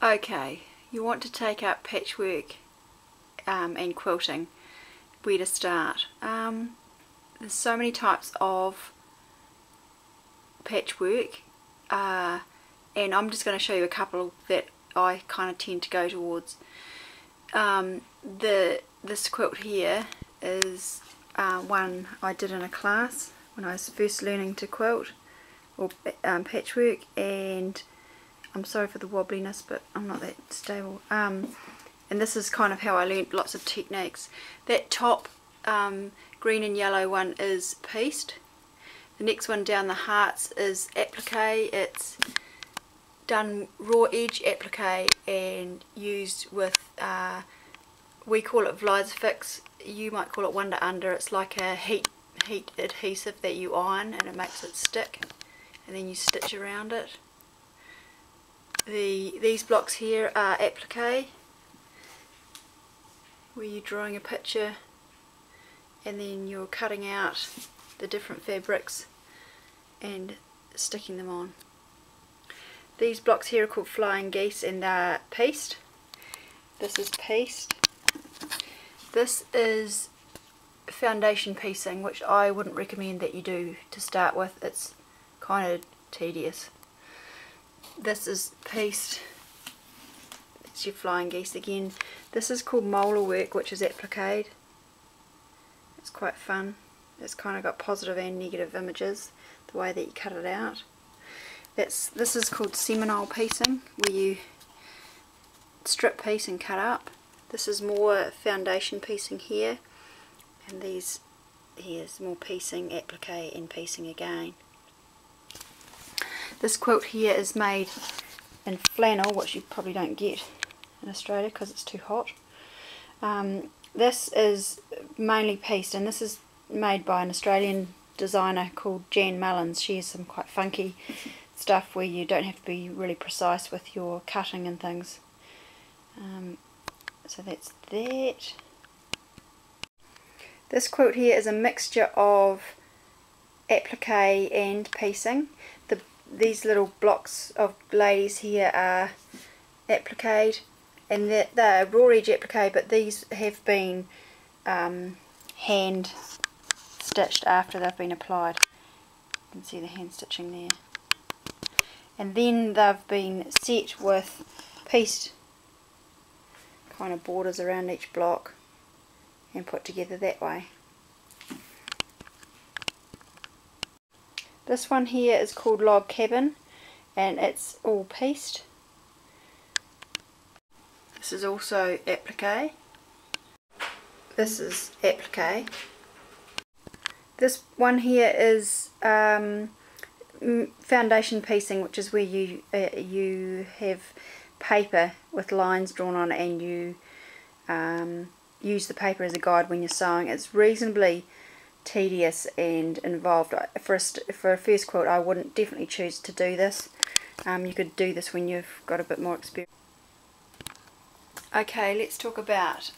Okay, you want to take up patchwork and quilting. Where to start? There's so many types of patchwork, and I'm just going to show you a couple that I kind of tend to go towards. This quilt here is one I did in a class when I was first learning to quilt or patchwork, and I'm sorry for the wobbliness, but I'm not that stable. And this is kind of how I learnt lots of techniques. That top green and yellow one is pieced. The next one down the hearts is applique. It's done raw edge applique and used with, we call it Vlisfix, you might call it Wonder Under. It's like a heat adhesive that you iron and it makes it stick, and then you stitch around it. These blocks here are applique, where you're drawing a picture and then you're cutting out the different fabrics and sticking them on. These blocks here are called flying geese and they're pieced. This is pieced. This is foundation piecing, which I wouldn't recommend that you do to start with. It's kind of tedious. This is pieced. It's your flying geese again. This is called molar work, which is appliqued. It's quite fun. It's kind of got positive and negative images, the way that you cut it out. This is called Seminole piecing, where you strip piece and cut up. This is more foundation piecing here, and here's more piecing, applique and piecing again. This quilt here is made in flannel, which you probably don't get in Australia because it's too hot. This is mainly pieced, and this is made by an Australian designer called Jan Mullins. She has some quite funky stuff where you don't have to be really precise with your cutting and things. So that's that. This quilt here is a mixture of applique and piecing. These little blocks of ladies here are appliqued, and they're raw edge applique, but these have been hand stitched after they've been applied. You can see the hand stitching there. And then they've been set with pieced kind of borders around each block and put together that way. This one here is called Log Cabin, and it's all pieced. This is also applique. This is applique. This one here is foundation piecing, which is where you have paper with lines drawn on it, and you use the paper as a guide when you're sewing. It's reasonably tedious and involved. For a first quilt, I wouldn't definitely choose to do this. You could do this when you've got a bit more experience. Okay, let's talk about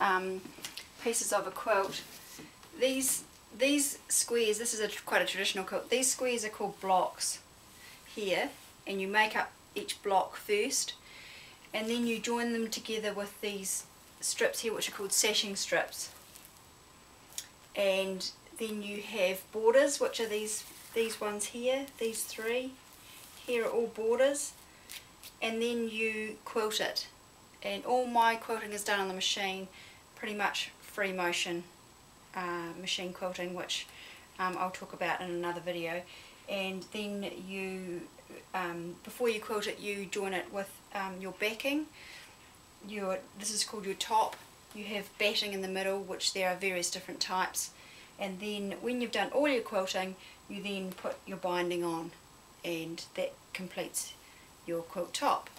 pieces of a quilt. These squares, this is quite a traditional quilt. These squares are called blocks here, and you make up each block first, and then you join them together with these strips here, which are called sashing strips. And then you have borders, which are these ones here, these three. Here are all borders, and then you quilt it. And all my quilting is done on the machine, pretty much free motion machine quilting, which I'll talk about in another video. And then you, before you quilt it, you join it with your backing. This is called your top. You have batting in the middle, which there are various different types. And then when you've done all your quilting, you then put your binding on, and that completes your quilt top.